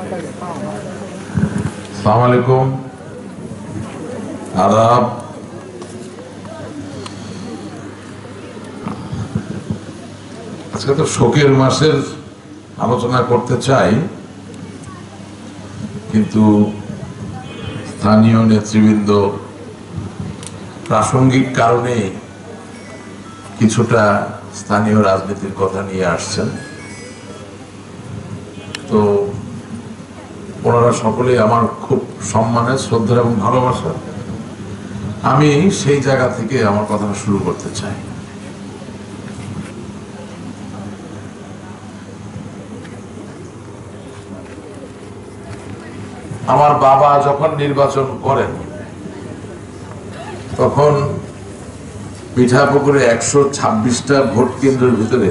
আসসালামু আলাইকুম, আদাব। আজকে তো শোকের মাসের আলোচনা করতে চাই, কিন্তু স্থানীয় নেতৃবৃন্দ প্রাসঙ্গিক কারণে কিছুটা স্থানীয় রাজনীতির কথা নিয়ে আসছেন। তো ওনারা সকলেই আমার খুব সম্মানের, শ্রদ্ধা এবং ভালোবাসা। আমি সেই জায়গা থেকে আমার কথাটা শুরু করতে চাই। আমার বাবা যখন নির্বাচন করেন তখন মিঠাপুকুরে 126টা ভোট কেন্দ্রের ভিতরে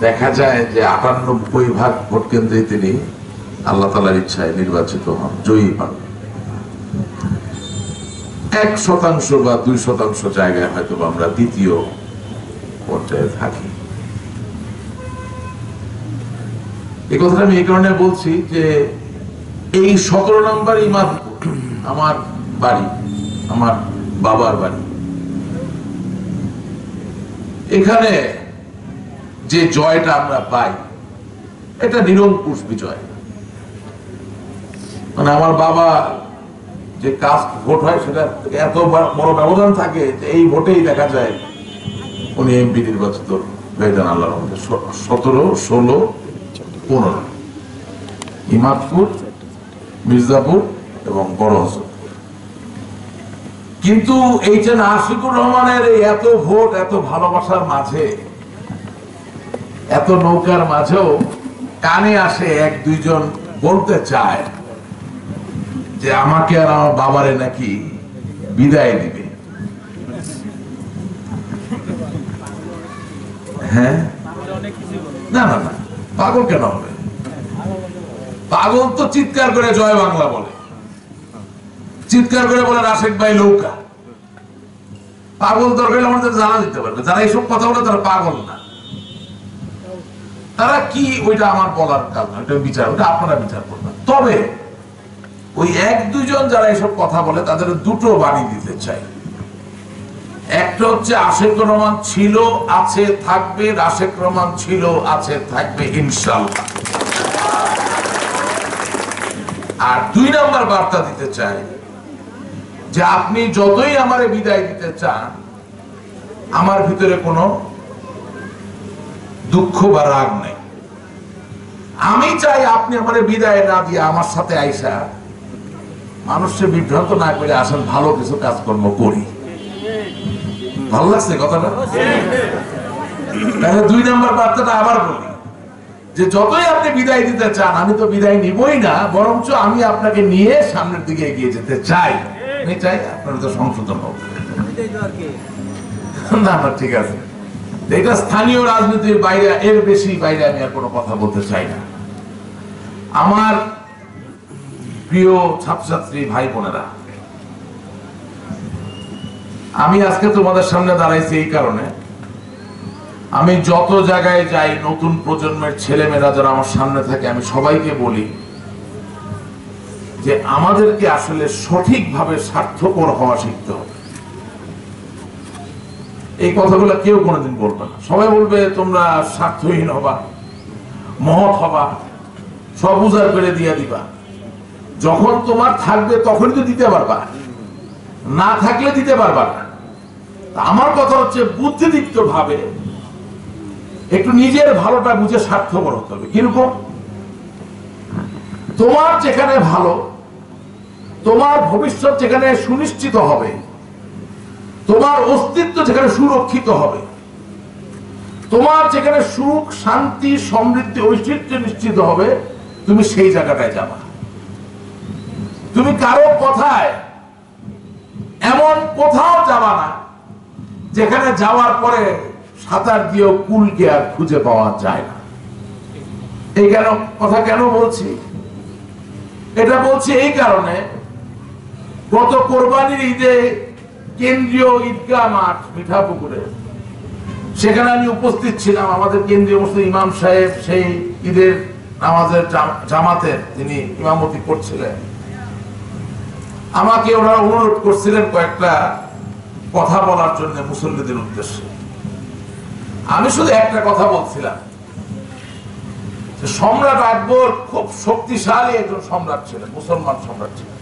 দেখা যায় যে 98% ভোট কেন্দ্রে তিনি আল্লাহ তাআলার ইচ্ছায় নির্বাচিত হন, জয়ী হন। 1% বা 2% জায়গায় হয়তো আমরা দ্বিতীয় পর্যায়ে থাকি। এই কথাটা আমি এই কারণে বলছি যে এই 17 নম্বর ইমাদপুর আমার বাড়ি, আমার বাবার বাড়ি। এখানে যে জয়টা আমরা পাই এটা নিরঙ্কুশ বিজয়। মানে আমার বাবা যে কাস্ট ভোট হয় সেটা এত বড় ব্যবধান থাকে যে এই ভোটেই দেখা যায় উনি এমপি নির্বাচিত হয়ে যান আল্লাহর রহমতে। 17, 16, 15 ইমাদপুর, মির্জাপুর এবং বড় হসন। কিন্তু এই যে আশিকুর রহমানের এত ভোট, এত ভালোবাসার মাঝে, এত নৌকার মাঝেও কানে আসে 1-2 জন বলতে চায় যে আমাকে আর আমার বাবারে নাকি বিদায় দিবে। হ্যাঁ, না না না, পাগল কেন হবে? পাগল তো চিৎকার করে জয় বাংলা বলে, চিৎকার করে বলে রাশেক ভাই নৌকা। পাগল দরকার আমাদের জানা দিতে পারবে। যারা এইসব কথা বলে তারা পাগল না। তারা কি ওইটা আমার বলার কাজ না, ওইটা বিচার, ওটা আপনারা বিচার করবেন। তবে ওই 1-2 জন যারা এইসব কথা বলে তাদের দুটো বাণী দিতে চাই। একটা হচ্ছে আশিকুর রহমান ছিল, আছে, থাকবে। রাশেক রহমান ছিল, আছে, থাকবে ইনশাআল্লাহ। আর 2 নম্বর বার্তা দিতে চাই যে আপনি যতই আমারে বিদায় দিতে চান, আমার ভিতরে কোনো দুঃখ বা রাগ নেই। আমি চাই আপনি আমারে বিদায় না দিয়ে আমার সাথে আইসা মানুষকে বিভ্রান্ত না করে আসেন, ভালো কিছু কাজকর্ম করি। ভালো লাগছে কথাটা? তাহলে 2 নম্বর বার্তাটা আবার বলি যে যতই আপনি বিদায় দিতে চান, আমি তো বিদায় নিবই না, বরঞ্চ আমি আপনাকে নিয়ে সামনের দিকে এগিয়ে যেতে চাই। আমি চাই আপনার তো সংশোধন হোক। না না, ঠিক আছে, এটা স্থানীয় রাজনীতির বাইরে, এর বেশি বাইরে আমি আর কোনো কথা বলতে চাই না। আমার প্রিয় ছাত্রছাত্রী ভাই বোনেরা, আমি আজকে তোমাদের সামনে দাঁড়াইছি এই কারণে, আমি যত জায়গায় যাই নতুন প্রজন্মের ছেলেমেয়েরা যারা আমার সামনে থাকে, আমি সবাইকে বলি যে আমাদেরকে আসলে সঠিকভাবে স্বার্থপর হওয়া শিখতে হবে। এই কথাগুলো কেউ কোনোদিন বলবে না। সবাই বলবে তোমরা স্বার্থহীন হবা, মহৎ হবা, সব উজাড় করে দিয়ে দিবা। যখন তোমার থাকবে তখনই তো দিতে পারবা, না থাকলে দিতে পারবা না। আমার কথা হচ্ছে বুদ্ধিদীপ্ত ভাবে একটু নিজের ভালোটা বুঝে স্বার্থপর হতে হবে। কিরকম? তোমার যেখানে ভালো, তোমার ভবিষ্যৎ যেখানে সুনিশ্চিত হবে, তোমার অস্তিত্ব যেখানে সুরক্ষিত হবে, তোমার যেখানে সুখ, শান্তি, সমৃদ্ধি, ঐশ্বর্য নিশ্চিত হবে, তুমি সেই জায়গাটায় যাবা। তুমি কারো কথায় এমন কোথাও যাবা না যেখানে যাওয়ার পরে সাঁতার দিয়েও কুলকে আর খুঁজে পাওয়া যায় না। এই কথা কেন বলছি? এটা বলছি এই কারণে, গত কোরবানির ঈদে কেন্দ্রীয় ঈদগাহ মাঠ মিঠাপুকুরে, সেখানে আমি উপস্থিত ছিলাম। আমাদের কেন্দ্রীয় মুসলিম ইমাম সাহেব সেই ঈদের নামাজের জামাতের তিনি ইমামতি করছিলেন, আমাকে ওনারা অনুরোধ করছিলেন কয়েকটা কথা বলার জন্য মুসল্লিদের উদ্দেশ্যে। আমি শুধু একটা কথা বলছিলাম যে সম্রাট আকবর খুব শক্তিশালী একজন সম্রাট ছিলেন, মুসলমান সম্রাট ছিলেন।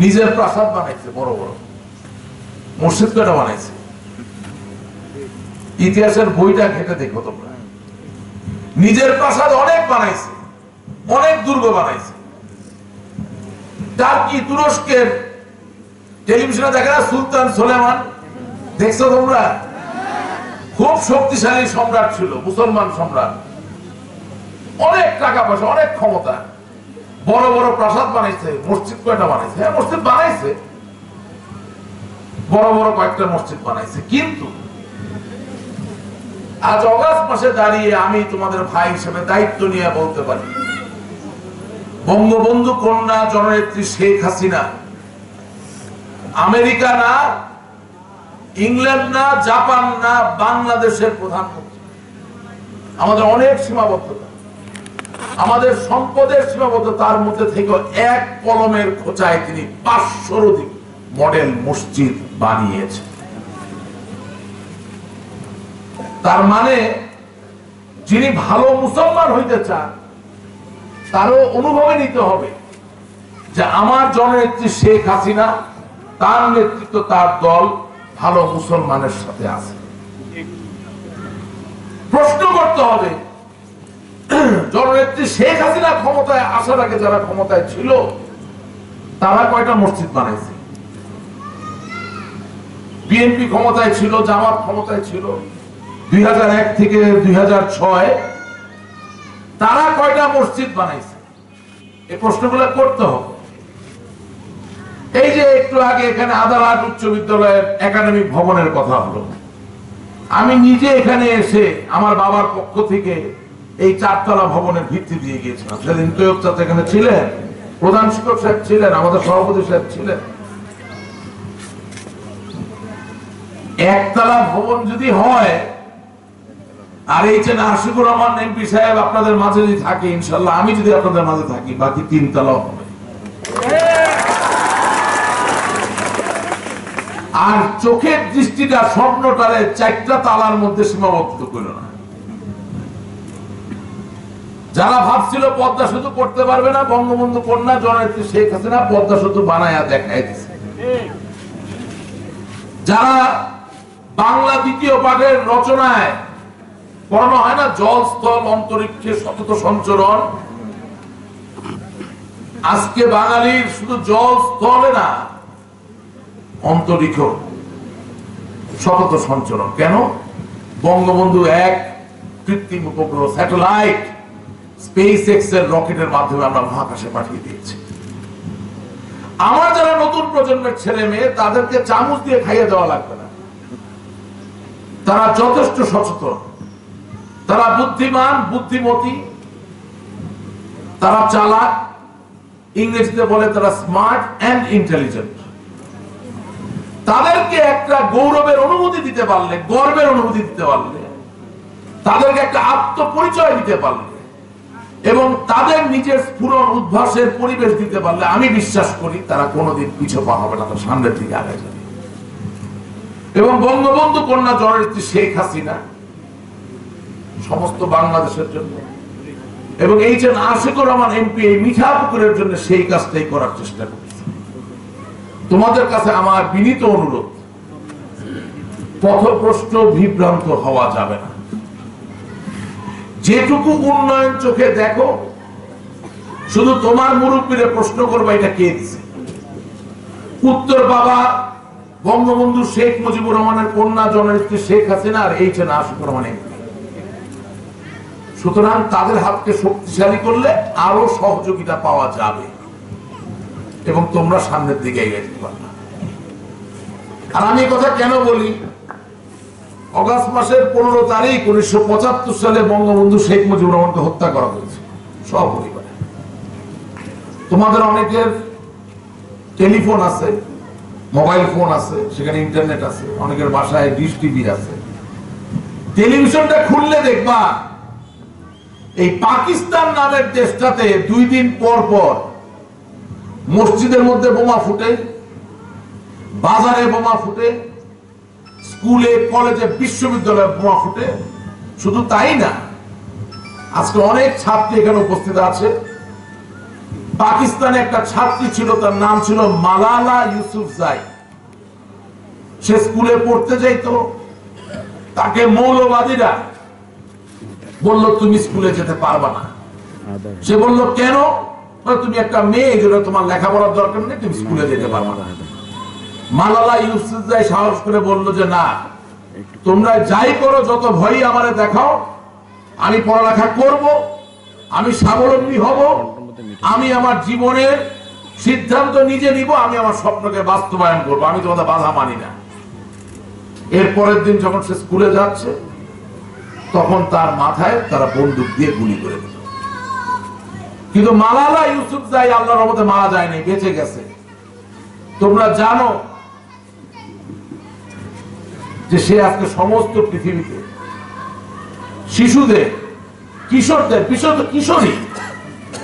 নিজের প্রাসাদ বানাইছে, বড় বড় মসজিদ কয়টা বানাইছে, ইতিহাসের বইটা ঘেটে দেখো তোমরা। নিজের প্রাসাদ অনেক বানাইছে, অনেক দুর্গ বানাইছে। টার্কি তুরস্কের টেলিভিশনে দেখে না সুলতান সুলেমান, দেখছো তোমরা? খুব শক্তিশালী সম্রাট ছিল, মুসলমান সম্রাট, অনেক টাকা পয়সা, অনেক ক্ষমতা, বড় বড় প্রাসাদ বানাইছে। মসজিদ কয়টা বানাইছে? হ্যাঁ, মসজিদ বানাইছে, বড় বড় কয়েকটা মসজিদ বানাইছে। কিন্তু আজ অগাস্ট মাসে দাঁড়িয়ে আমি তোমাদের ভাই হিসেবে দায়িত্ব নিয়ে বলতে পারি, বঙ্গবন্ধু কন্যা জননেত্রী শেখ হাসিনা আমেরিকা না, ইংল্যান্ড না, জাপান না, বাংলাদেশের প্রধানমন্ত্রী। আমাদের অনেক সীমাবদ্ধতা, আমাদের সম্পদের সীমাবদ্ধতা, তার মধ্যে থেকে এক কলমের খোঁচায় তিনি 500-র অধিক মডেল মসজিদ বানিয়েছেন। তার মানে যিনি ভালো মুসলমান হইতে চান তারও অনুভবে নিতে হবে যে আমার জননেত্রী শেখ হাসিনা, তার নেতৃত্ব, তার দল ভালো মুসলমানের সাথে আছে। প্রশ্ন করতে হবে, জননেত্রী শেখ হাসিনা ক্ষমতায় আসার আগে যারা ক্ষমতায় ছিল তারা কয়টা মসজিদ বানাইছে? বিএনপি ক্ষমতায় ছিল, জামাত ক্ষমতায় ছিল 2001 থেকে 2006, তারা কয়টা মসজিদ বানাইছে? এই প্রশ্নগুলো করতে হবে। এই যে একটু আগে এখানে আদালত উচ্চ বিদ্যালয়ের একাডেমিক ভবনের কথা হলো, আমি নিজে এখানে এসে আমার বাবার পক্ষ থেকে এই 4তলা ভবনের ভিত্তি দিয়ে গিয়েছিলাম। সেদিন তৈয়ব চাচা এখানে ছিলেন, প্রধান শিক্ষক সাহেব ছিলেন, আমাদের সভাপতি সাহেব ছিলেন। একতলা ভবন যদি হয়, আর এই যে আশিকুর রহমান এমপি সাহেব আপনাদের মাঝে যদি থাকে, ইনশাল্লাহ আমি যদি আপনাদের মাঝে থাকি, বাকি 3তলাও হবে। আর চোখের দৃষ্টিটা স্বপ্নটারে 4টা তালার মধ্যে সীমাবদ্ধ করল না। যারা ভাবছিল পদ্মা সেতু করতে পারবে না, বঙ্গবন্ধু কন্যা জননেত্রী শেখ হাসিনা পদ্মা সেতু বানায়া দেখাই দিচ্ছে। যারা বাংলা দ্বিতীয় পাঠের রচনায় পড়ানো হয় না, জল স্থল অন্তরিক্ষে সতত সঞ্চরণ, আজকে বাঙালির শুধু জল স্থলে না, অন্তরিক্ষ সতত সঞ্চরণ। কেন? বঙ্গবন্ধু 1 কৃত্রিম উপগ্রহ স্যাটেলাইট স্পেস এক্স এর রকেটের মাধ্যমে আমরা মহাকাশে পাঠিয়ে দিয়েছি। আমার যারা নতুন প্রজন্মের ছেলে মেয়ে, তাদেরকে চামচ দিয়ে খাইয়ে দেওয়া লাগবে না। তারা যথেষ্ট সচেতন, তারা বুদ্ধিমান, বুদ্ধিমতী, তারা চালাক, ইংরেজিতে বলে তারা স্মার্ট এন্ড ইন্টেলিজেন্ট। তাদেরকে একটা গৌরবের অনুভূতি দিতে পারলে, গর্বের অনুভূতি দিতে পারলে, তাদেরকে একটা আত্মপরিচয় দিতে পারলে এবং তাদের নিজের স্ফুরণ উদ্ভাসের পরিবেশ দিতে পারলে, আমি বিশ্বাস করি তারা কোনোদিন পিছু পা হবে না, তার সামনের দিকে আগে যাবে। এবং বঙ্গবন্ধু কন্যা জননেত্রী শেখ হাসিনা সমস্ত বাংলাদেশের জন্য, এবং এই যে আশিকুর রহমান এমপি এই মিঠাপুকুরের জন্য সেই কাজটাই করার চেষ্টা করছে। তোমাদের কাছে আমার বিনীত অনুরোধ, পথভ্রষ্ট বিভ্রান্ত হওয়া যাবে না। যেটুকু উন্নয়ন চোখে দেখো, শুধু তোমার মুরব্বীরে প্রশ্ন করবা এটা কে দিছে। উত্তর বাবা বঙ্গবন্ধু শেখ মুজিবুর রহমানের কন্যা জননেত্রী শেখ হাসিনা, আর এই যে আশিকুর রহমান এমপি। সুতরাং তাদের হাতকে শক্তিশালী করলে আরো সহযোগিতা পাওয়া যাবে এবং তোমরা সামনের দিকে এগিয়ে যেতে পারবে। আর আমি কথা কেন বলি, অগাস্ট মাসের 15 তারিখ 1975 সালে বঙ্গবন্ধু শেখ মুজিবুর রহমানকে হত্যা করা হয়েছে সপরিবারে। তোমাদের অনেকের টেলিফোন আছে, মোবাইল ফোন আছে, সেখানে ইন্টারনেট আছে, অনেকের বাসায় ডিশ টিভি আছে। টেলিভিশনটা খুললে দেখবা এই পাকিস্তান নামের দেশটাতে 2 দিন পর পর মসজিদের মধ্যে বোমা ফুটে, বাজারে বোমা ফুটে, স্কুলে কলেজে বিশ্ববিদ্যালয়ে বোমা ফুটে। শুধু তাই না, আজকে অনেক ছাত্রী এখানে উপস্থিত আছে। পাকিস্তানে একটা ছাত্রী ছিল, তার নাম ছিল মালালা ইউসুফজাই। সে স্কুলে পড়তে যাইতো, তাকে মৌলবাদীরা বলল তুমি স্কুলে যেতে পারবা না। সে বলল কেন? তুমি একটা মেয়ে, যেটা তোমার লেখাপড়ার দরকার নেই, তুমি স্কুলে যেতে পারবা না। মালালা ইউসুফজাই সাহস করে বলল যে না, তোমরা যাই করো, যত ভয় আমারে দেখাও, আমি পড়ালেখা করব, আমি স্বাবলম্বী হব, আমি আমার জীবনের সিদ্ধান্ত নিজে নিব, আমি আমার স্বপ্নকে বাস্তবায়ন করব, আমি তোমাদের বাধা মানি না। এর পরের দিন যখন সে স্কুলে যাচ্ছে, তখন তার মাথায় তারা বন্দুক দিয়ে গুলি করে দিল। কিন্তু মালালা ইউসুফজাই আল্লাহর রহমতে মারা যায়নি, বেঁচে গেছে। তোমরা জানো যে সে আজকে সমস্ত পৃথিবীতে শিশুদের, কিশোরদের, বিশেষত কিশোরী,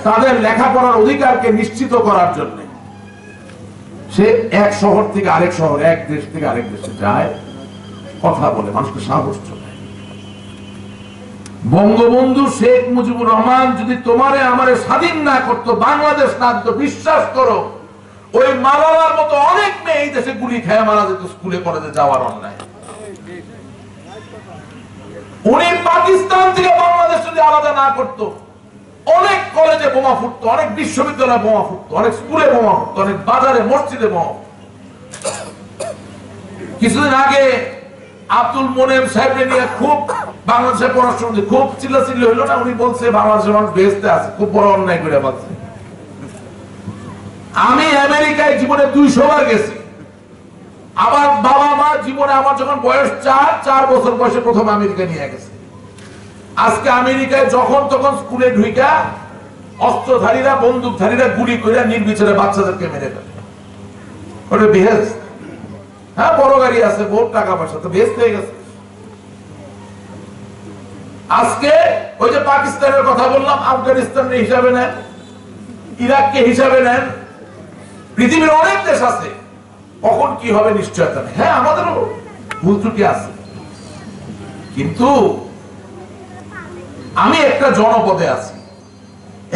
তাদের লেখাপড়ার অধিকারকে নিশ্চিত করার জন্য সে এক শহর থেকে আরেক শহর, এক দেশ থেকে আরেক দেশে যায়, কথা বলে, মানুষকে সাহস যোগায়। বঙ্গবন্ধু শেখ মুজিবুর রহমান যদি তোমারে আমারে স্বাধীন না করতো, বাংলাদেশ না দিত, বিশ্বাস করো ওই মালালার মতো অনেক মেয়ে এই দেশে গুলি খেয়ে মারা যেত স্কুলে কলেজে যাওয়ার অন্যায়। উনি পাকিস্তান থেকে বাংলাদেশ যদি আলাদা না করতো, অনেক কলেজে বোমা ফুটতো, অনেক বিশ্ববিদ্যালয়ে বোমা ফুটতো, অনেক স্কুলে বোমা ফুটতো, অনেক বাজারে মসজিদে বোমা। কিছুদিন আগে আব্দুল মোনেম সাহেবকে নিয়ে খুব বাংলাদেশের পড়াশোনা খুব চিল্লাচিল্লি হইল না? উনি বলছে বাংলাদেশের মানুষ বেহেশতে আছে, খুব বড় অন্যায় করে পাচ্ছে। আমি আমেরিকায় জীবনে 200 বার গেছি। আমার বাবা মা জীবনে, আমার যখন বয়স 4 বছর বয়সে প্রথম আমেরিকা নিয়ে গেছে। আজকে আমেরিকায় যখন তখন স্কুলে ঢুইকা অস্ত্রধারীরা, বন্দুকধারীরা গুলি করে নির্বিচারে বাচ্চাদেরকে মেরে ফেলে। ওটা বেহেশত। হ্যাঁ, বড় গাড়ি আছে, বহুত টাকা পয়সা, তো বেহেশত হয়ে গেছে। আজকে ওই যে পাকিস্তানের কথা বললাম, আফগানিস্তানের হিসাবে নেন, ইরাককে হিসাবে নেন, পৃথিবীর অনেক দেশ আছে। কখন কি হবে নিশ্চয়তা নেই। হ্যাঁ, আমাদেরও ভুল ত্রুটি আছে, কিন্তু আমি একটা জনপদে আছি।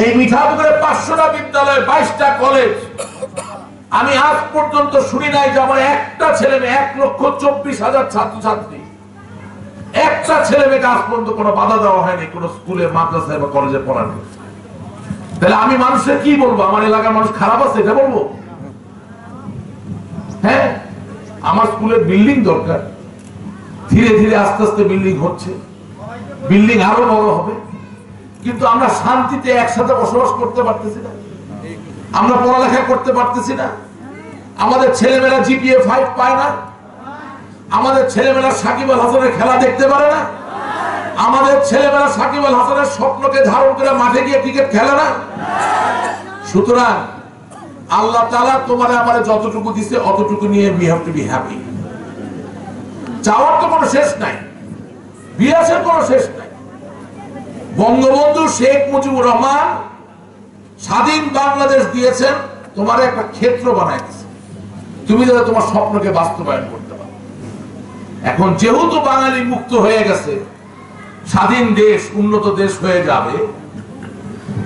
এই মিঠাপুকুরে 500টা বিদ্যালয়, 22টা কলেজ। আমি আজ পর্যন্ত শুনি নাই যে আমার একটা ছেলে মেয়ে, 1,24,000 ছাত্রছাত্রী, একটা ছেলে মেয়েকে আজ পর্যন্ত কোনো বাধা দেওয়া হয়নি কোনো স্কুলে, মাদ্রাসায় বা কলেজে পড়ানো। তাহলে আমি মানুষের কি বলবো? আমার এলাকার মানুষ খারাপ আছে এটা বলবো? হ্যাঁ, আমার স্কুলের বিল্ডিং দরকার, ধীরে ধীরে আস্তে আস্তে বিল্ডিং হচ্ছে, বিল্ডিং আরো বড় হবে, কিন্তু আমরা শান্তিতে একসাথে বসবাস করতে পারতেছি না, আমরা পড়ালেখা করতে পারতেছি না। আমাদের ছেলেমেয়েরা জিপিএ 5 পায় না, আমাদের ছেলেমেয়েরা সাকিব আল হাসানের খেলা দেখতে পারে না, আমাদের ছেলেমেয়েরা সাকিব আল হাসানের স্বপ্নকে ধারণ করে মাঠে গিয়ে ক্রিকেট খেলে না। সুতরাং আল্লাহ তাআলা তোমারে আমারে যতটুকু দিছে অতটুকু নিয়ে we have to be happy। চাওয়ার তো কোনো শেষ নাই, বিলাসের কোনো শেষ নাই। বঙ্গবন্ধু শেখ মুজিবুর রহমান স্বাধীন বাংলাদেশ দিয়েছেন, তোমার একটা ক্ষেত্র বানায় দিয়েছে, তুমি যাতে তোমার স্বপ্নকে বাস্তবায়ন করতে পারো। এখন যেহেতু বাঙালি মুক্ত হয়ে গেছে, স্বাধীন দেশ, উন্নত দেশ হয়ে যাবে,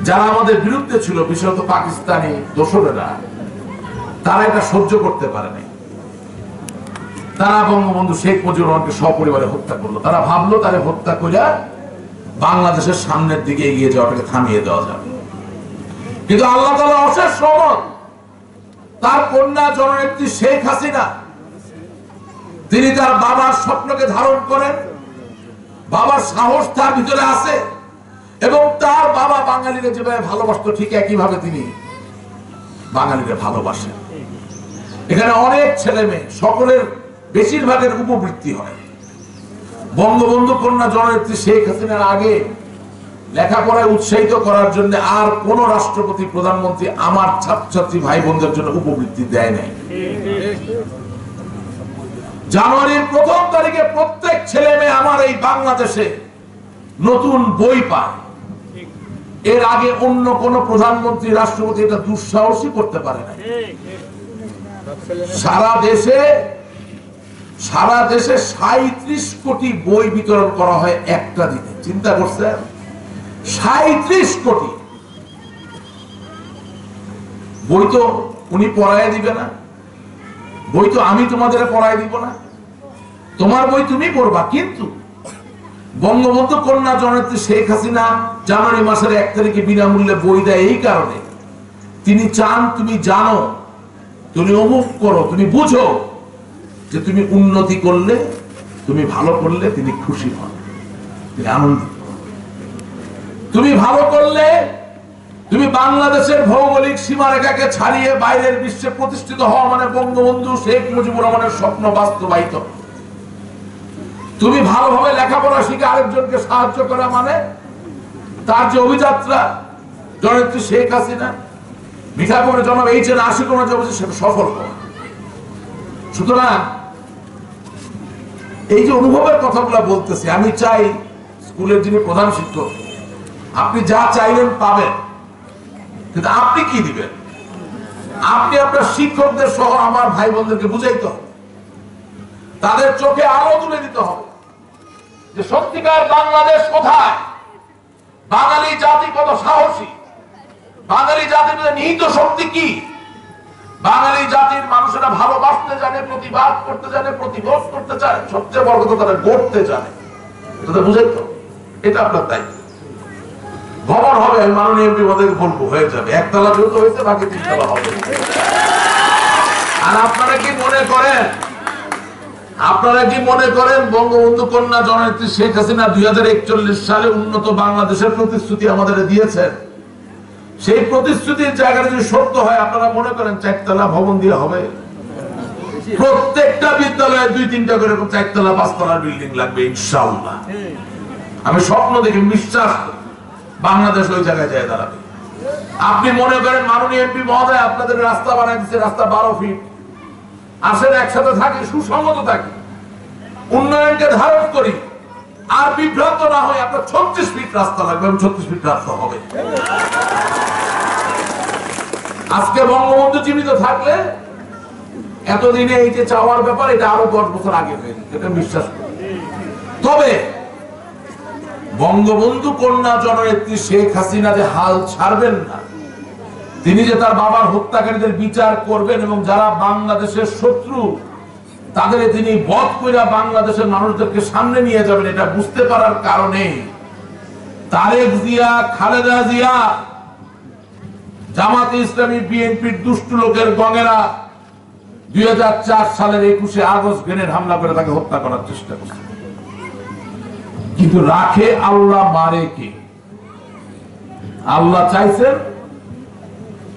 যারা আমাদের বিরুদ্ধে ছিল, বিশেষত পাকিস্তানি দোসরেরা, তারা এটা সহ্য করতে পারে নাই। তারা বঙ্গবন্ধু শেখ মুজিবুর রহমানকে সপরিবারে হত্যা করলো। তারা ভাবলো তারে হত্যা করে বাংলাদেশের সামনের দিকে এগিয়ে যাওয়াটাকে থামিয়ে দেওয়া যাবে। কিন্তু আল্লাহ তাআলা অশেষ রহমত, তার কন্যা জননেত্রী শেখ হাসিনা, তিনি তার বাবার স্বপ্নকে ধারণ করেন, বাবার সাহস তার ভিতরে আছে, এবং তার বাবা বাঙালিকে যেভাবে ভালোবাসতো ঠিক একইভাবে তিনি বাঙালিকে ভালোবাসেন। এখানে অনেক ছেলে মেয়ে, সকলের বেশিরভাগের উপবৃত্তি হয়। বঙ্গবন্ধু কন্যা জননেত্রী শেখ হাসিনার আগে লেখাপড়ায় উৎসাহিত করার জন্য আর কোন রাষ্ট্রপতি, প্রধানমন্ত্রী আমার ছাত্রছাত্রী ভাই বোনদের জন্য উপবৃত্তি দেয় নাই। জানুয়ারির 1ম তারিখে প্রত্যেক ছেলে মেয়ে আমার এই বাংলাদেশে নতুন বই পায়। এর আগে অন্য কোন প্রধানমন্ত্রী রাষ্ট্রপতি এটা দুঃসাহসই করতে পারে না। সারা দেশে 37 কোটি বই বিতরণ করা হয় একটা দিনে। চিন্তা করছেন? 37 কোটি বই তো উনি পড়ায় দিবে না, বই তো আমি তোমাদের পড়ায় দিব না, তোমার বই তুমি পড়বা। কিন্তু বঙ্গবন্ধু কন্যা জননেত্রী শেখ হাসিনা জানুয়ারি মাসের 1 তারিখে বিনামূল্যে বই দেয় এই কারণে, তিনি চান তুমি জানো, তুমি অমুক করো, তুমি বুঝো যে তুমি উন্নতি করলে, তুমি ভালো করলে তিনি খুশি হন, তিনি আনন্দিত। তুমি ভালো করলে, তুমি বাংলাদেশের ভৌগোলিক সীমারেখাকে ছাড়িয়ে বাইরের বিশ্বে প্রতিষ্ঠিত হওয়া মানে বঙ্গবন্ধু শেখ মুজিবুর রহমানের স্বপ্ন বাস্তবায়িত। তুমি ভালোভাবে লেখাপড়া শিখে আরেকজনকে সাহায্য করা মানে তার যে অভিযাত্রা জননেত্রী শেখ হাসিনা মিঠাপুরে জনাব এইচ.এন. আশিকুর সেটা সফল হওয়া। সুতরাং এই যে অনুভবের কথাগুলো বলতেছি, আমি চাই স্কুলের যিনি প্রধান শিক্ষক, আপনি যা চাইলেন পাবেন, কিন্তু আপনি কি দিবেন? আপনি আপনার শিক্ষকদের সহ আমার ভাই বোনদেরকে বুঝাইতে হবে, তাদের চোখে আলো তুলে দিতে হবে যে সত্যিকার বাংলাদেশ কোথায়, বাঙালি জাতি কত সাহসী, বাঙালি জাতির মধ্যে নিহিত শক্তি কি, বাঙালি জাতির মানুষেরা ভালোবাসতে জানে, প্রতিবাদ করতে জানে, প্রতিরোধ করতে চায়, সবচেয়ে বড় কথা তারা গড়তে জানে। এটা বুঝাইতো, এটা আপনার দায়িত্ব। ভবন হবে, আমি মাননীয় এমপি মহোদয়কে বলবো, হয়ে যাবে, একতলা যেহেতু হয়েছে বাকি 3 তলা হবে। আর আপনারা কি মনে করেন বঙ্গবন্ধু কন্যা জননেত্রী শেখ হাসিনা 2041 সালে উন্নত বাংলাদেশের প্রতিশ্রুতি আমাদের দিয়েছেন, সেই প্রতিশ্রুতির জায়গাটা যদি সত্য হয়, আপনারা মনে করেন 4 তলা ভবন দিয়ে হবে? প্রত্যেকটা বিদ্যালয়ে 2-3টা করে 4 তলা 5 তলার বিল্ডিং লাগবে ইনশাআল্লাহ। আমি স্বপ্ন দেখি, বিশ্বাস বাংলাদেশ ওই জায়গায় যায় দাঁড়াবে। আপনি মনে করেন মাননীয় এমপি মহোদয় আপনাদের রাস্তা বানাই দিচ্ছে, রাস্তা 12 ফিট, আসেন একসাথে থাকি, সুসংগত থাকি, উন্নয়নকে ধারণ করি, আর বিভ্রান্ত না হয়। আপনার 36 ফিট রাস্তা লাগবে, 36 ফিট রাস্তা হবে। আজকে বঙ্গবন্ধু জীবিত থাকলে এতদিনে এই যে চাওয়ার ব্যাপার, এটা আরো 10 বছর আগে হয়ে যেত, এটা বিশ্বাস করি। তবে বঙ্গবন্ধু কন্যা জননেত্রী শেখ হাসিনা যে হাল ছাড়বেন না, তিনি যে তার বাবার হত্যাকারীদের বিচার করবেন এবং যারা বাংলাদেশের শত্রু তাদের তিনি বধ করে বাংলাদেশের মানুষদেরকে সামনে নিয়ে যাবেন, এটা বুঝতে পারার কারণে তারেক জিয়া, খালেদা জিয়া, জামাতে ইসলামী, বিএনপির দুষ্ট লোকের গঙেরা 2004 সালের 21শে আগস্ট গ্রেনেড হামলা করে তাকে হত্যা করার চেষ্টা করছে। কিন্তু রাখে আল্লাহ, মারে কে? আল্লাহ চাইছেন,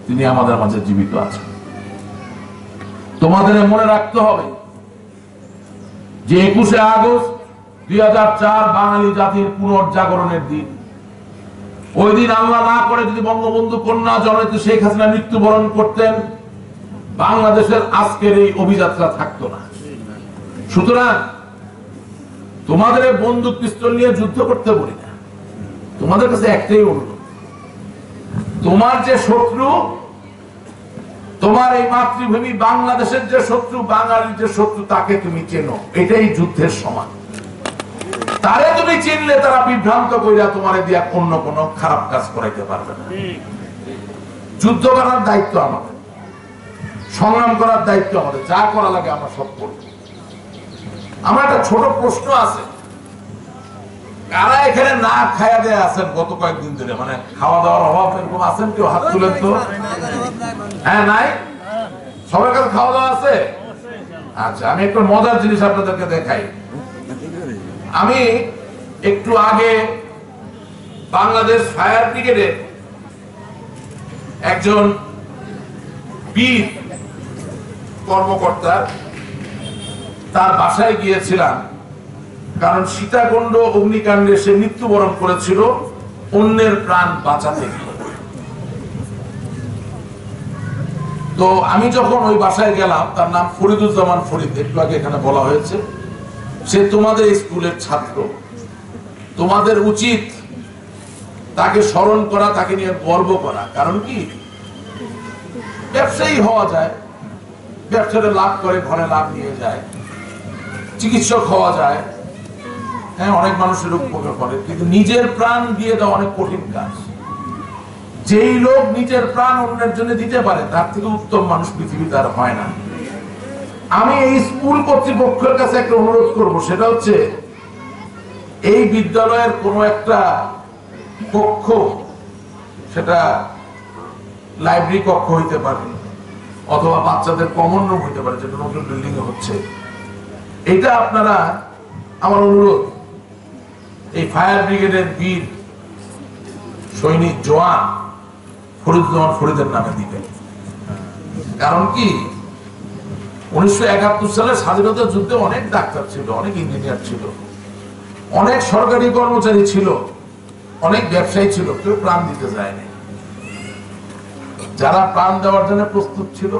তিনি আমাদের মাঝে জীবিত আছেন। তোমাদের মনে রাখতে হবে যে 21শে আগস্ট 2004 বাঙালি জাতির পুনর্জাগরণের দিন। ওই দিন আল্লাহ না করে যদি বঙ্গবন্ধু কন্যা জননেত্রী শেখ হাসিনা মৃত্যুবরণ করতেন, বাংলাদেশের আজকের এই অভিযাত্রা থাকতো না। সুতরাং তোমাদের বন্দুক পিস্তল নিয়ে যুদ্ধ করতে বলি না, তোমাদের কাছে একটাই অনুরোধ, তোমার যে শত্রু, তোমার এই মাতৃভূমি বাংলাদেশের যে শত্রু, বাঙালির যে শত্রু, তাকে তুমি চেনো, এটাই যুদ্ধের সমান। তারে তুমি চিনলে তারা বিভ্রান্ত কইরা তোমারে দিয়া অন্য কোনো খারাপ কাজ করাইতে পারবে না। যুদ্ধ করার দায়িত্ব আমাদের, সংগ্রাম করার দায়িত্ব আমাদের, যা করা লাগে আমরা সব করব। আমার একটা ছোট প্রশ্ন আছে, কারা এখানে না খাইয়া দেয়া আছেন গত কয়েকদিন ধরে, মানে খাওয়া দাওয়ার অভাব এরকম আছেন? কেউ হাত তুলেন তো। হ্যাঁ, নাই? সবার কাছে খাওয়া দাওয়া আছে? আচ্ছা, আমি একটু মজার জিনিস আপনাদেরকে দেখাই। আমি একটু আগে বাংলাদেশ ফায়ার ব্রিগেডে একজন বীর কর্মকর্তা, তার বাসায় গিয়েছিলাম, কারণ সীতাকুণ্ড অগ্নিকাণ্ডে সে মৃত্যুবরণ করেছিল অন্যের প্রাণ বাঁচাতে গিয়ে। তো আমি যখন ওই বাসায় গেলাম, তার নাম ফরিদুজ্জামান ফরিদ, একটু আগে এখানে বলা হয়েছে, সে তোমাদের স্কুলের ছাত্র। তোমাদের উচিত তাকে স্মরণ করা, তাকে নিয়ে গর্ব করা। কারণ কি, ব্যবসায়ী হওয়া যায়, ব্যবসাতে লাভ করে ঘরে লাভ নিয়ে যায়, চিকিৎসক হওয়া যায়, হ্যাঁ, অনেক মানুষের উপকার করে, কিন্তু নিজের প্রাণ দিয়ে দেওয়া অনেক কঠিন কাজ। যেই লোক নিজের প্রাণ অন্যের জন্য দিতে পারে, তার থেকে উত্তম মানুষ পৃথিবীতে আর হয় না। আমি এই স্কুল কর্তৃপক্ষের কাছে একটা অনুরোধ করব, সেটা হচ্ছে এই বিদ্যালয়ের কোনো একটা কক্ষ, সেটা লাইব্রেরি কক্ষ হইতে পারে অথবা বাচ্চাদের কমন রুম হইতে পারে, যেটা নতুন বিল্ডিং এ হচ্ছে, এটা আপনারা, আমার অনুরোধ, এই ফায়ার ব্রিগেডের বীর সৈনিক জওয়ান ফরিদুজ্জামান ফরিদের নামে দিবেন। কারণ কি, 1971 সালে স্বাধীনতা যুদ্ধে অনেক ডাক্তার ছিল, অনেক ইঞ্জিনিয়ার ছিল, অনেক সরকারি কর্মচারী ছিল, অনেক ব্যবসায়ী ছিল, কেউ প্রাণ দিতে যায়নি। যারা প্রাণ দেওয়ার জন্য প্রস্তুত ছিল,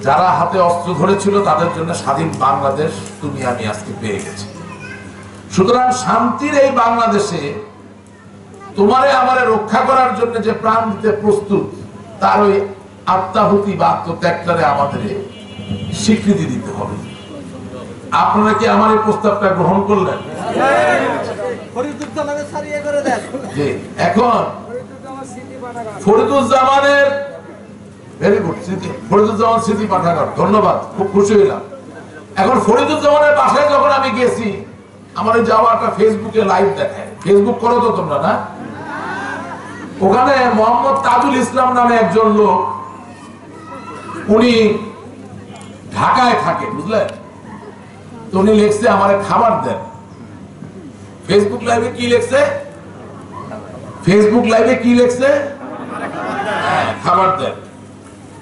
যারা হাতে অস্ত্র ধরেছিল, তাদের জন্য স্বাধীন বাংলাদেশ তুমি আমি আজকে পেয়ে গেছি। সুতরাং শান্তির এই বাংলাদেশে তোমারে আমারে রক্ষা করার জন্য যে প্রাণ দিতে প্রস্তুত, তার ওই আত্মাহুতি বা আত্মত্যাগটারে আমাদের স্বীকৃতি দিতে হবে। আপনারা কি আমার এই প্রস্তাবটা গ্রহণ করলেন? এখন ফরিদুজ্জামানের, ভেরি গুড, ফরিদুজ্জামান স্মৃতি পাঠাগার, ধন্যবাদ, খুব খুশি হইলাম। এখন ফরিদুজ্জামানের বাসায় যখন আমি গেছি, আমার ওই যাওয়াটা ফেসবুকে লাইভ দেখায়। ফেসবুক করো তো তোমরা, না? ওখানে মোহাম্মদ তাজুল ইসলাম নামে একজন লোক, উনি ঢাকায় থাকে, বুঝলেন? তো উনি লিখছে আমারে খাবার দেন। ফেসবুক লাইভে কি লিখছে? ফেসবুক লাইভে কি লিখছে? খাবার দেন।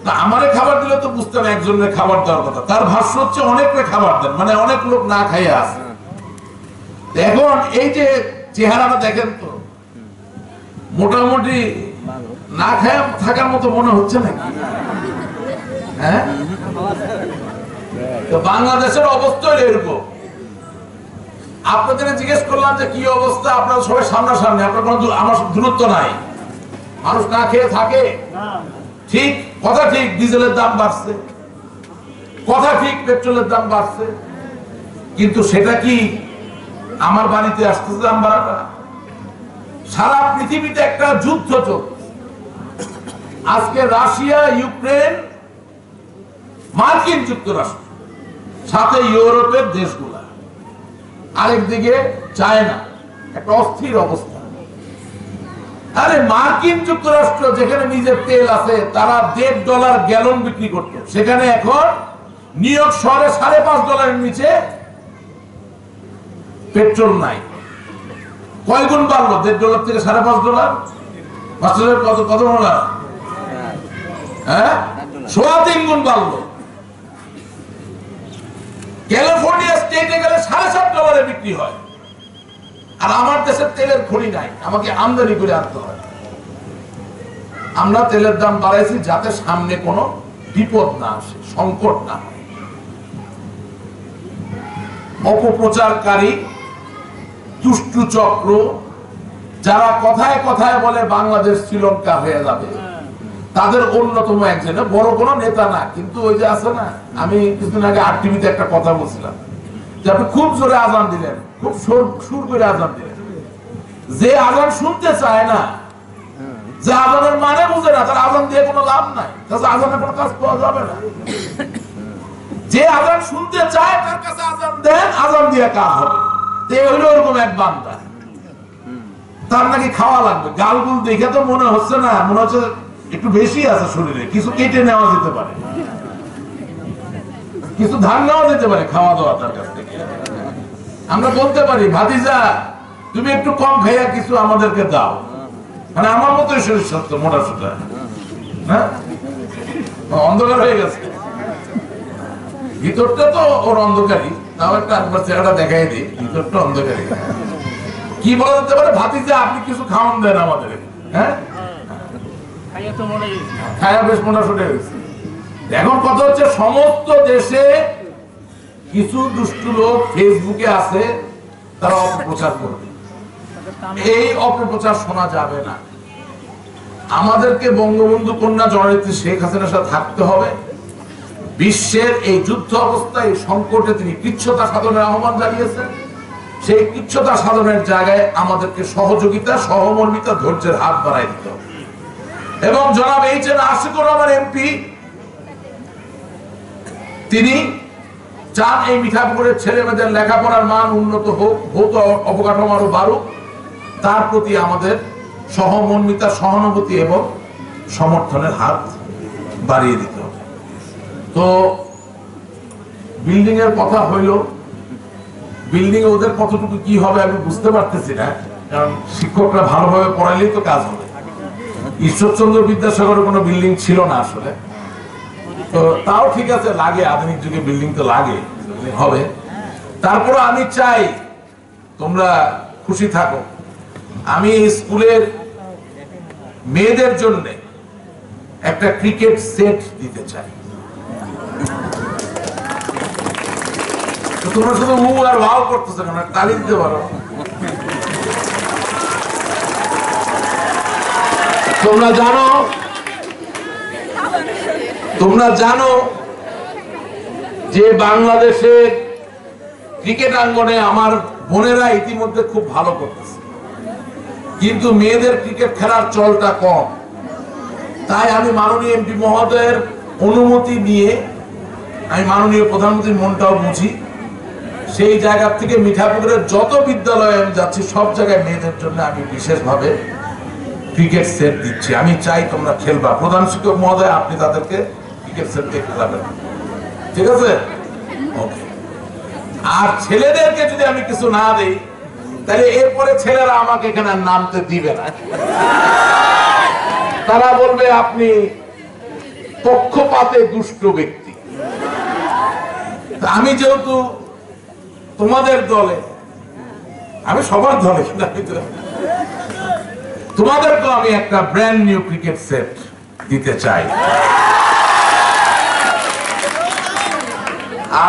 না, আমারে খাবার দিলে তো বুঝতাম একজনের খাবার দেওয়ার কথা। তার ভাষ্য হচ্ছে অনেকটা খাবার দেন, মানে অনেক লোক না খাইয়ে আছে। এখন এই যে চেহারাটা দেখেন তো, মোটামুটি না খায় থাকার মতো মনে হচ্ছে নাকি? হ্যাঁ, তো বাংলাদেশের অবস্থা এরকম। আপনাদের জিজ্ঞেস করলাম যে কি অবস্থা, আপনারা সবাই সামনাসামনি, আপনার কোনো আমার দূরত্ব নাই, মানুষ না খেয়ে থাকে। ঠিক কথা, ঠিক ডিজেলের দাম বাড়ছে, কথা ঠিক পেট্রোলের দাম বাড়ছে, কিন্তু সেটা কি আমার বাড়িতে আসতেছে দাম বাড়াটা? সারা পৃথিবীতে একটা যুদ্ধ চলছে। আজকে রাশিয়া, ইউক্রেন, মার্কিন যুক্তরাষ্ট্র, সাথে ইউরোপের দেশগুলা, আরেকদিকে চায়না, একটা অস্থির অবস্থা। আরে মার্কিন যুক্তরাষ্ট্র যেখানে নিজের তেল আছে, তারা $1.5 গ্যালন বিক্রি করত, সেখানে এখন নিউ ইয়র্ক শহরে $5.5 নিচে পেট্রোল নাই। কয় গুণ বাড়লো? $1.5 থেকে $5.5। মাস্টারের কত হলো? হ্যাঁ, 3.5 গুণ বাড়লো। ক্যালিফোর্নিয়া স্টেটে গেলে $7.5 বিক্রি হয়। আর আমার দেশের তেলের খনি নাই, আমাকে আমদানি করে আনতে হয়। আমরা তেলের দাম বাড়াইছি যাতে সামনে কোনো বিপদ না আসে, সংকট না হয়। অপপ্রচারকারী দুষ্টু চক্র, যারা কথায় কথায় বলে বাংলাদেশ শ্রীলঙ্কা হয়ে যাবে, তাদের অন্যতম একজন, বড় কোনো নেতা না, কিন্তু ওই যে আছে না, আমি কিছুদিন আগে আরটিভিতে একটা কথা বলছিলাম যে আপনি খুব জোরে আজান দিলেন, খুব সুর করে আজান দিলেন, যে আজান শুনতে চায় না, যে আজানের মানে বুঝে না, তার আজান দিয়ে কোনো লাভ নাই, তাছাড়া আজানের কোনো কাজ পাওয়া যাবে না। যে আজান শুনতে চায় তার কাছে আজান দেন, আজান দিয়ে কাজ হবে। ওরকম এক বান্দা, তার নাকি খাওয়া লাগবে। গালগুল দেখে তো মনে হচ্ছে না, মনে হচ্ছে একটু বেশি আছে শরীরে, কিছু কেটে নেওয়া যেতে পারে, কিছু ধান নেওয়া যেতে পারে খাওয়া দাওয়া তার কাছ থেকে। আমরা বলতে পারি, ভাতিজা তুমি একটু কম খাইয়া কিছু আমাদেরকে দাও, মানে আমার মতোই শরীর স্বাস্থ্য, মোটা সোটা। হ্যাঁ, অন্ধকার হয়ে গেছে, ভিতরটা তো ওর অন্ধকারই, তাও একটা একবার চেহারাটা দেখাই দিই, ভিতরটা অন্ধকারী। কি বলা যেতে পারে, ভাতিজা আপনি কিছু খাওয়ান দেন আমাদের। হ্যাঁ, খায়া বেশ মোটা সোটা হয়েছে। এখন কথা হচ্ছে সমস্ত দেশে কিছু দুষ্টু লোক ফেসবুকে আছে, তারা অপপ্রচার করবে। এই অপপ্রচার শোনা যাবে না। আমাদেরকে বঙ্গবন্ধু কন্যা জননেত্রী শেখ হাসিনার সাথে থাকতে হবে। বিশ্বের এই যুদ্ধ অবস্থায় সংকটে তিনি কৃচ্ছতা সাধনের আহ্বান জানিয়েছেন। সেই কৃচ্ছতা সাধনের জায়গায় আমাদেরকে সহযোগিতা, সহমর্মিতা, ধৈর্যের হাত বাড়াই দিতে হবে। এবং জনাব এইচ.এন. আশিকুর রহমান এমপি, তিনি চান এই মিঠাপুকুরের ছেলে মেয়েদের লেখাপড়ার মান উন্নত হোক, ভৌত অবকাঠামো আরো বাড়ুক। তার প্রতি আমাদের সহমর্মিতা, সহানুভূতি এবং সমর্থনের হাত বাড়িয়ে দিতে হবে। তো বিল্ডিং এর কথা হইল, বিল্ডিং এ ওদের কতটুকু কি হবে আমি বুঝতে পারতেছি না, কারণ শিক্ষকরা ভালোভাবে পড়াইলেই তো কাজ হবে। ঈশ্বরচন্দ্র বিদ্যাসাগরের কোনো বিল্ডিং ছিল না আসলে, তো তাও ঠিক আছে, লাগে, আধুনিক যুগে বিল্ডিং তো লাগে, হবে। তারপরে আমি চাই তোমরা খুশি থাকো। আমি স্কুলের মেয়েদের জন্য একটা ক্রিকেট সেট দিতে চাই। তোমরা শুধু উ আর ভাও করতেছো কেন, তালি দিতে পারো। তোমরা জানো যে বাংলাদেশের ক্রিকেট আঙ্গনে আমার বোনেরা ইতিমধ্যে খুব ভালো করতেছে, কিন্তু মেয়েদের ক্রিকেট খেলার চলটা কম। তাই আমি মাননীয় এমপি মহোদয়ের অনুমতি নিয়ে, আমি মাননীয় প্রধানমন্ত্রীর মনটাও বুঝি, সেই জায়গা থেকে মিঠাপুকুরের যত বিদ্যালয়ে আমি যাচ্ছি সব জায়গায় মেয়েদের জন্য আমি বিশেষভাবে ক্রিকেট সেট দিচ্ছি। আমি চাই তোমরা খেলবা। প্রধান শিক্ষক মহোদয়, আপনি তাদেরকে ক্রিকেট সেট দিয়ে খেলাবেন, ঠিক আছে? ওকে। আর ছেলেদেরকে যদি আমি কিছু না দেই, তাহলে এরপরে ছেলেরা আমাকে এখানে নামতে দিবে না। তারা বলবে আপনি পক্ষপাতে দুষ্ট ব্যক্তি। আমি যেহেতু তোমাদের দলে, আমি সবার দলে, তোমাদেরকে আমি একটা ব্র্যান্ড নিউ ক্রিকেট সেট দিতে চাই।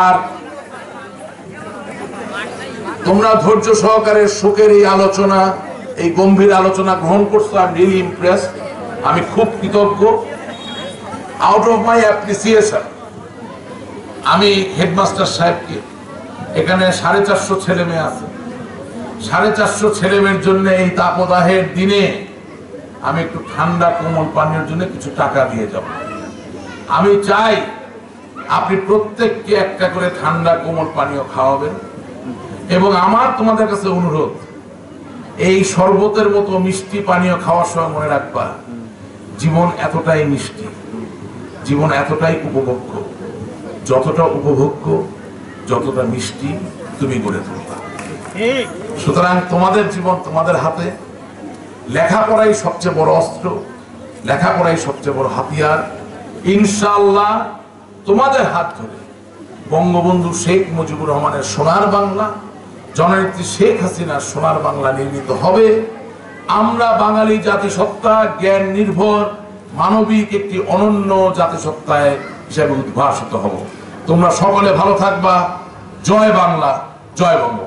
আর তোমরা ধৈর্য সহকারে শোকের এই আলোচনা, এই গম্ভীর আলোচনা গ্রহণ করছো। I am really impressed. আমি খুব কৃতজ্ঞ। আউট অফ মাই অ্যাপ্রিসিয়েশন আমি হেডমাস্টার সাহেবকে, এখানে 450 ছেলে মেয়ে আছে, 450 ছেলে মেয়ের জন্য এই তাপদাহের দিনে আমি একটু ঠান্ডা কোমল পানীয়ের জন্য কিছু টাকা দিয়ে যাব। আমি চাই আপনি প্রত্যেককে একটা করে ঠান্ডা কোমল পানীয় খাওয়াবেন। এবং আমার তোমাদের কাছে অনুরোধ, এই শরবতের মতো মিষ্টি পানীয় খাওয়ার সময় মনে রাখবা, জীবন এতটাই মিষ্টি, জীবন এতটাই উপভোগ্য, যতটা উপভোগ্য, যতটা মিষ্টি তুমি গড়ে তুলবা। সুতরাং তোমাদের জীবন তোমাদের হাতে। লেখাপড়াই সবচেয়ে বড় অস্ত্র, লেখাপড়াই সবচেয়ে বড় হাতিয়ার। ইনশাআল্লাহ তোমাদের হাত ধরে বঙ্গবন্ধু শেখ মুজিবুর রহমানের সোনার বাংলা, জননেত্রী শেখ হাসিনার সোনার বাংলা নির্মিত হবে। আমরা বাঙালি জাতিসত্তা, জ্ঞান নির্ভর মানবিক একটি অনন্য জাতিসত্তায় হিসেবে উদ্ভাসিত হব। তোমরা সকলে ভালো থাকবা। জয় বাংলা, জয় বঙ্গবন্ধু।